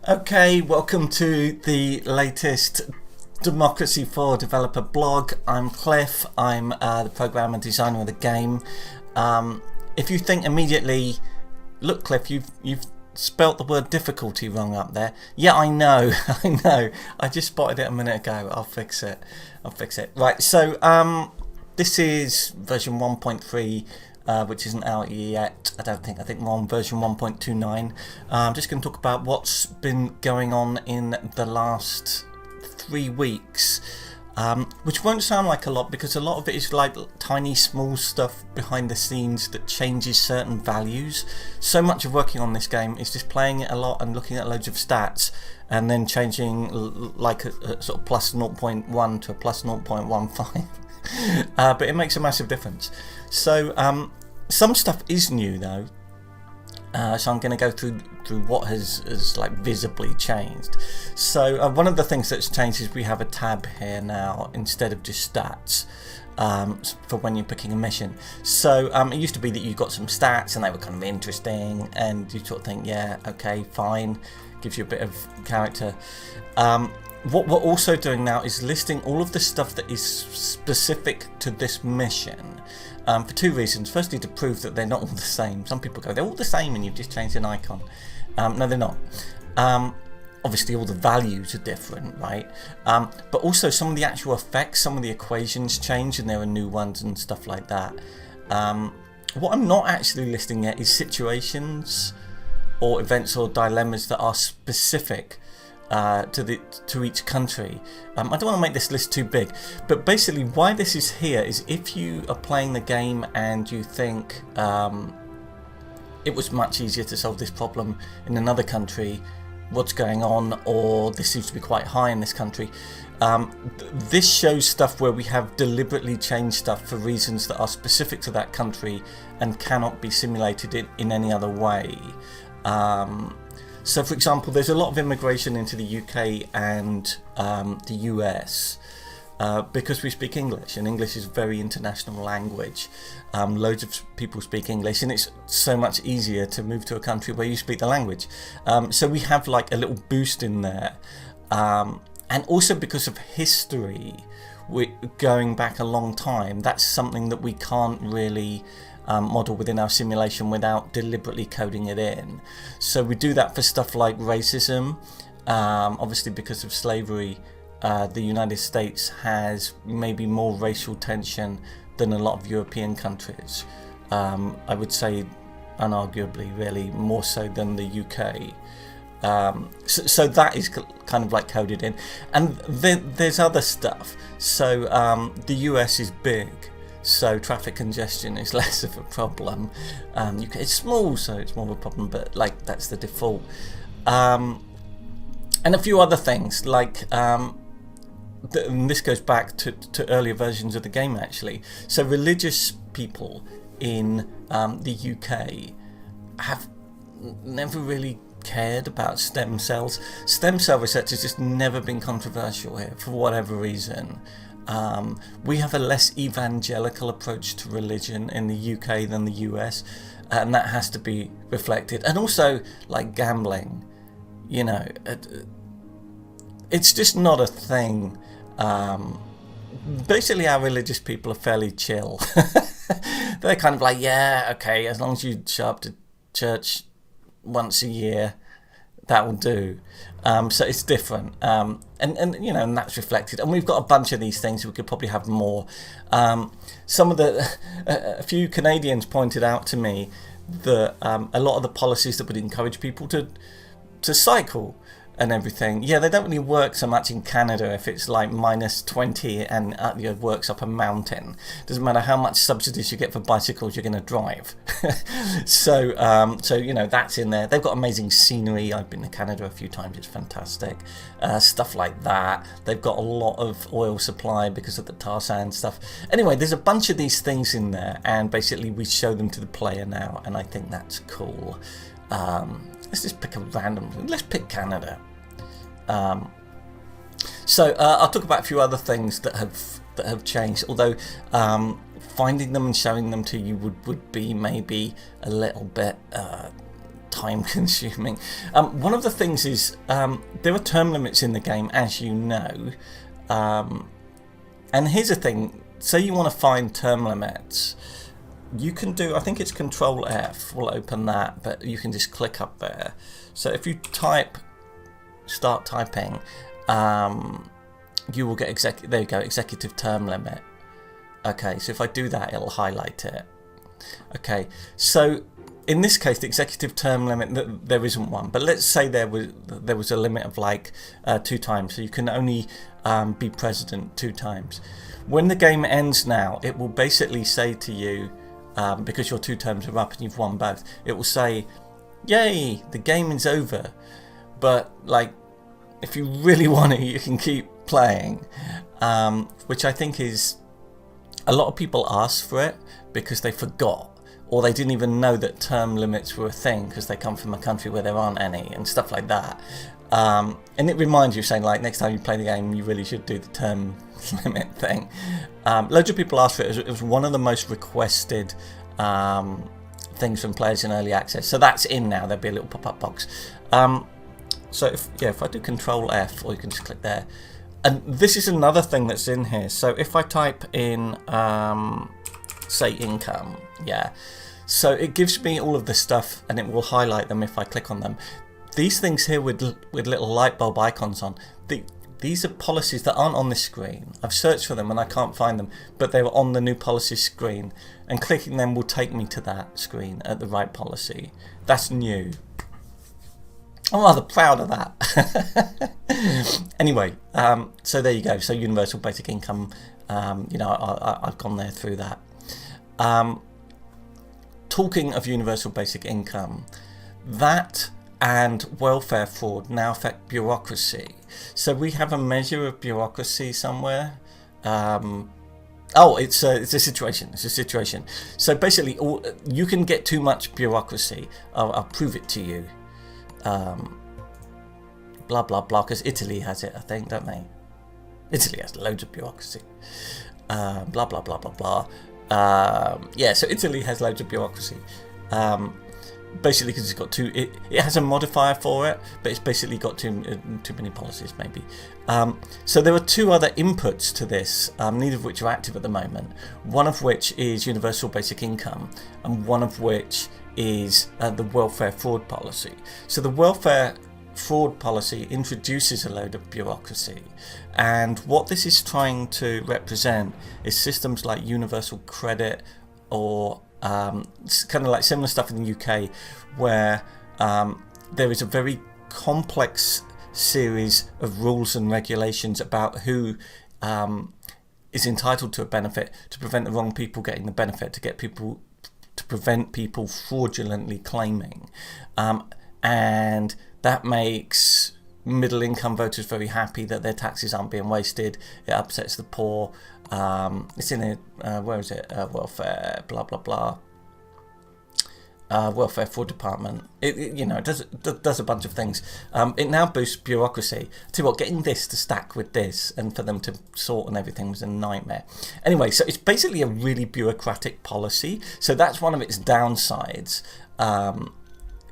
Okay, welcome to the latest Democracy for Developer blog. I'm Cliff. I'm the programmer and designer of the game. If you think immediately, look, Cliff, you've spelt the word difficulty wrong up there. Yeah, I know, I know. I just spotted it a minute ago. I'll fix it. Right. So this is version 1.3. Which isn't out yet, I don't think. I think we're on version 1.29. I'm just going to talk about what's been going on in the last 3 weeks, which won't sound like a lot because a lot of it is like tiny small stuff behind the scenes that changes certain values. So much of working on this game is just playing it a lot and looking at loads of stats and then changing like a sort of plus 0.1 to a plus 0.15. But it makes a massive difference. So some stuff is new though, so I'm going to go through what has like visibly changed. So one of the things that's changed is we have a tab here now instead of just stats for when you're picking a mission. So it used to be that you got some stats and they were kind of interesting and you sort of think, yeah, okay, fine, gives you a bit of character. What we're also doing now is listing all of the stuff that is specific to this mission for 2 reasons. Firstly, to prove that they're not all the same. Some people go, they're all the same and you've just changed an icon. No, they're not. Obviously, all the values are different, right? But also some of the actual effects, some of the equations change and there are new ones and stuff like that. What I'm not actually listing yet is situations or events or dilemmas that are specific to each country. I don't want to make this list too big, but basically why this is here is if you are playing the game and you think it was much easier to solve this problem in another country, what's going on, or this seems to be quite high in this country, this shows stuff where we have deliberately changed stuff for reasons that are specific to that country and cannot be simulated in any other way. So for example, there's a lot of immigration into the UK and the US because we speak English, and English is a very international language. Loads of people speak English and it's so much easier to move to a country where you speak the language. So we have like a little boost in there. And also because of history, we're going back a long time, that's something that we can't really model within our simulation without deliberately coding it in. So we do that for stuff like racism. Obviously because of slavery, the United States has maybe more racial tension than a lot of European countries. I would say unarguably really more so than the UK. So that is kind of like coded in, and there's other stuff. So the US is big, so traffic congestion is less of a problem. UK is small, so it's more of a problem, but like that's the default. And a few other things like and this goes back to earlier versions of the game actually. So religious people in the UK have never really cared about stem cells. Stem cell research has just never been controversial here for whatever reason. We have a less evangelical approach to religion in the UK than the US, and that has to be reflected. And also like gambling, you know, it's just not a thing. Basically our religious people are fairly chill. They're kind of like, yeah, okay, as long as you show up to church once a year, that will do. So it's different, and you know, and that's reflected. And we've got a bunch of these things. We could probably have more. Some of a few Canadians pointed out to me that a lot of the policies that would encourage people to cycle and everything, yeah, they don't really work so much in Canada if it's like minus 20 and it works up a mountain. Doesn't matter how much subsidies you get for bicycles, you're going to drive. So you know, that's in there. They've got amazing scenery. I've been to Canada a few times. It's fantastic. Stuff like that. They've got a lot of oil supply because of the tar sand stuff. Anyway, there's a bunch of these things in there, and basically we show them to the player now, and I think that's cool. Let's just pick a random. Let's pick Canada. So I'll talk about a few other things that have changed. Although finding them and showing them to you would be maybe a little bit time consuming. One of the things is there are term limits in the game, as you know. And here's the thing, say you want to find term limits, you can do, I think it's Control F will open that, but you can just click up there. So if you start typing, you will get there you go, executive term limit. Okay, so if I do that, it'll highlight it. Okay, so in this case, the executive term limit, there isn't one, but let's say there was a limit of like 2 times, so you can only be president 2 times. When the game ends now, it will basically say to you, because your 2 terms are up and you've won both, it will say, yay, the game is over. But like, if you really want it, you can keep playing, which I think is, a lot of people ask for it because they forgot, or they didn't even know that term limits were a thing because they come from a country where there aren't any and stuff like that. And it reminds you, saying like, next time you play the game, you really should do the term limit thing. Loads of people asked for it. It was one of the most requested things from players in early access. So that's in now. There'll be a little pop-up box. So if I do Control F, or you can just click there. And this is another thing that's in here. So if I type in, say, income, yeah. So it gives me all of this stuff, and it will highlight them if I click on them. These things here with little light bulb icons on, these are policies that aren't on this screen. I've searched for them and I can't find them, but they were on the new policy screen, and clicking them will take me to that screen at the right policy. That's new. I'm rather proud of that. Anyway, so there you go. So universal basic income, you know, I've gone there through that. Talking of universal basic income, that and welfare fraud now affect bureaucracy. So we have a measure of bureaucracy somewhere. It's a situation. It's a situation. So basically, you can get too much bureaucracy. I'll prove it to you. Blah blah blah. Because Italy has it, I think, don't they? Italy has loads of bureaucracy. Blah blah blah blah blah. Yeah, so Italy has loads of bureaucracy. Basically, because it's got it has a modifier for it, but it's basically got too many policies, maybe. So there are 2 other inputs to this, neither of which are active at the moment. One of which is universal basic income, and one of which is the welfare fraud policy. So the welfare fraud policy introduces a load of bureaucracy, and what this is trying to represent is systems like universal credit, or kind of like similar stuff in the UK, where there is a very complex series of rules and regulations about who is entitled to a benefit, to prevent the wrong people getting the benefit, to prevent people fraudulently claiming, and that makes middle income voters very happy that their taxes aren't being wasted. It upsets the poor. It's in a where is it? Welfare, blah blah blah. Welfare fraud department. It does a bunch of things. It now boosts bureaucracy. Tell you what, getting this to stack with this and for them to sort and everything was a nightmare. Anyway, so it's basically a really bureaucratic policy. So that's one of its downsides.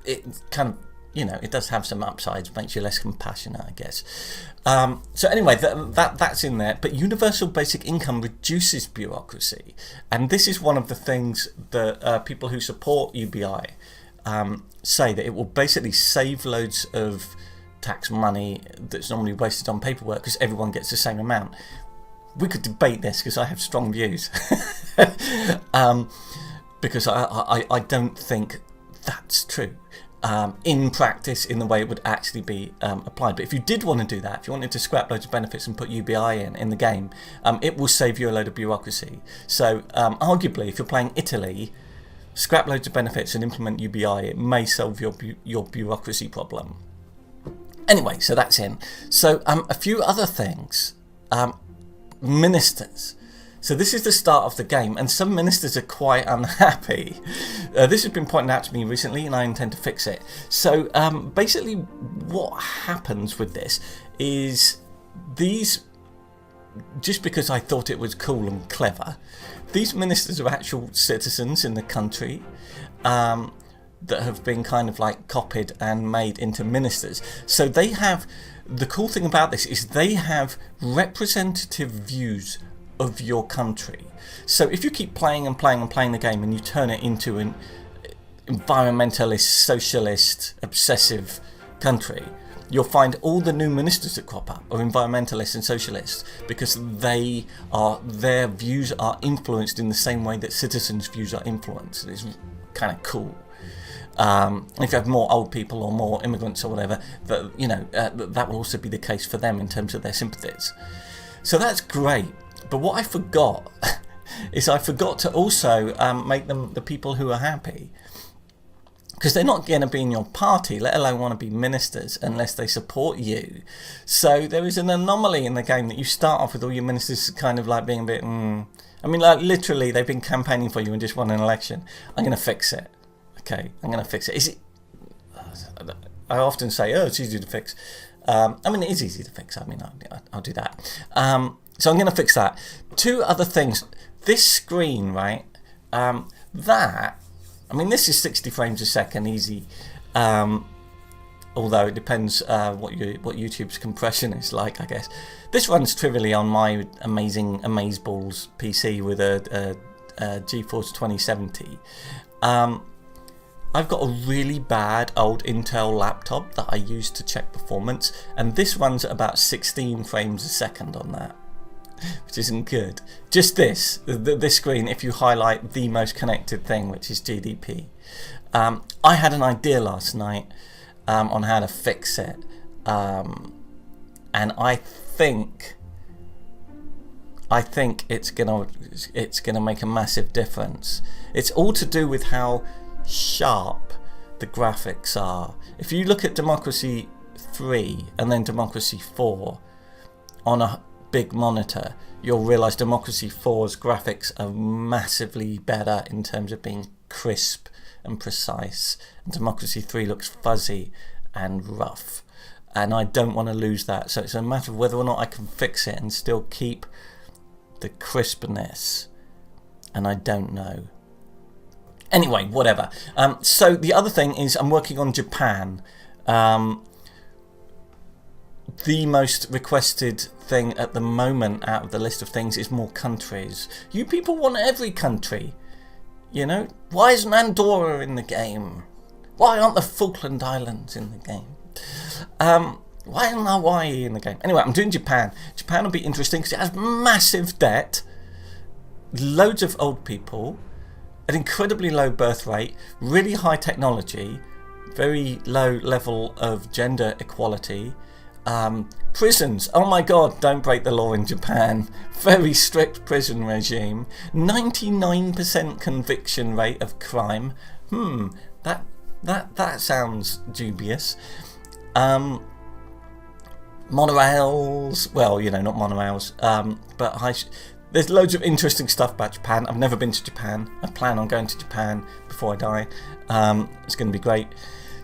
It kind of, it does have some upsides, makes you less compassionate, I guess. So anyway, that's in there. But universal basic income reduces bureaucracy. And this is one of the things that people who support UBI say, that it will basically save loads of tax money that's normally wasted on paperwork because everyone gets the same amount. We could debate this because I have strong views. Because I don't think that's true. In practice, in the way it would actually be applied. But if you did want to do that, if you wanted to scrap loads of benefits and put UBI in the game, it will save you a load of bureaucracy. So arguably, if you're playing Italy, scrap loads of benefits and implement UBI, it may solve your bureaucracy problem. Anyway, so that's in. So a few other things. Ministers. So this is the start of the game, and some ministers are quite unhappy. This has been pointed out to me recently, and I intend to fix it. So basically what happens with this is just because I thought it was cool and clever, these ministers are actual citizens in the country. that have been kind of like copied and made into ministers. So they have, the cool thing about this is they have representative views of your country. So if you keep playing and playing and playing the game and you turn it into an environmentalist, socialist, obsessive country, you'll find all the new ministers that crop up are environmentalists and socialists, because their views are influenced in the same way that citizens' views are influenced. It's kind of cool. If you have more old people or more immigrants or whatever, that will also be the case for them in terms of their sympathies. So that's great. But what I forgot is I forgot to also make them the people who are happy. Because they're not going to be in your party, let alone want to be ministers, unless they support you. So there is an anomaly in the game that you start off with all your ministers kind of like being a bit, I mean, like literally they've been campaigning for you and just won an election. I'm going to fix it. Okay, I'm going to fix it. Is it? I often say, oh, it's easy to fix. I mean, it is easy to fix. I mean, I'll do that. So I'm going to fix that. Two other things. This screen, right? This is 60 frames a second, easy. Although it depends what YouTube's compression is like, I guess. This runs trivially on my amazing Amazeballs PC with a GeForce 2070. I've got a really bad old Intel laptop that I use to check performance, and this runs at about 16 frames a second on that, which isn't good. Just this screen, if you highlight the most connected thing, which is GDP. I had an idea last night on how to fix it, and I think it's gonna make a massive difference. It's all to do with how sharp the graphics are. If you look at Democracy 3 and then Democracy 4 on a big monitor, you'll realize Democracy 4's graphics are massively better in terms of being crisp and precise, and Democracy 3 looks fuzzy and rough, and I don't want to lose that. So it's a matter of whether or not I can fix it and still keep the crispness, and I don't know. Anyway, whatever. So the other thing is I'm working on Japan. The most requested thing at the moment out of the list of things is more countries. You people want every country, you know? Why isn't Andorra in the game? Why aren't the Falkland Islands in the game? Why isn't Hawaii in the game? Anyway, I'm doing Japan. Japan will be interesting because it has massive debt, loads of old people, an incredibly low birth rate, really high technology, very low level of gender equality, prisons, oh my god, don't break the law in Japan, very strict prison regime, 99% conviction rate of crime, that sounds dubious. Monorails, well, you know, not monorails, but there's loads of interesting stuff about Japan. I've never been to Japan. I plan on going to Japan before I die. It's going to be great.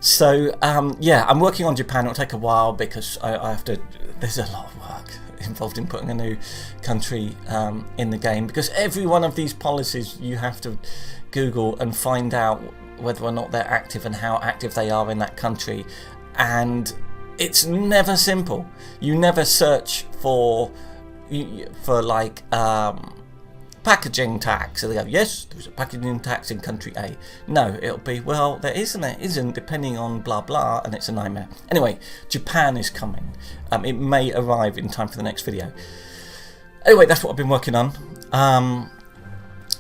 So, yeah, I'm working on Japan. It'll take a while because I have to... There's a lot of work involved in putting a new country in the game, because every one of these policies you have to Google and find out whether or not they're active and how active they are in that country. And it's never simple. You never search for like packaging tax, so they go, yes, there's a packaging tax in country A. No, it'll be, well, there isn't, depending on blah blah, and it's a nightmare. Anyway, Japan is coming. It may arrive in time for the next video. Anyway, that's what I've been working on.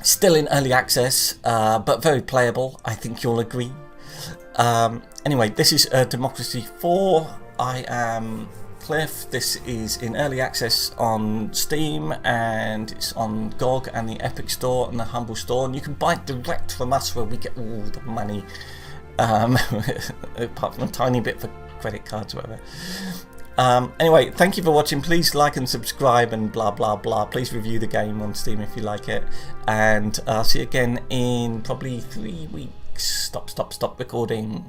Still in early access, but very playable, I think you'll agree. Anyway, this is Democracy 4. I am Cliff. This is in early access on Steam, and it's on GOG and the Epic Store and the Humble Store, and you can buy it direct from us where we get all the money, apart from a tiny bit for credit cards or whatever. Anyway, thank you for watching. Please like and subscribe and blah blah blah. Please review the game on Steam if you like it, and I'll see you again in probably 3 weeks. Stop recording.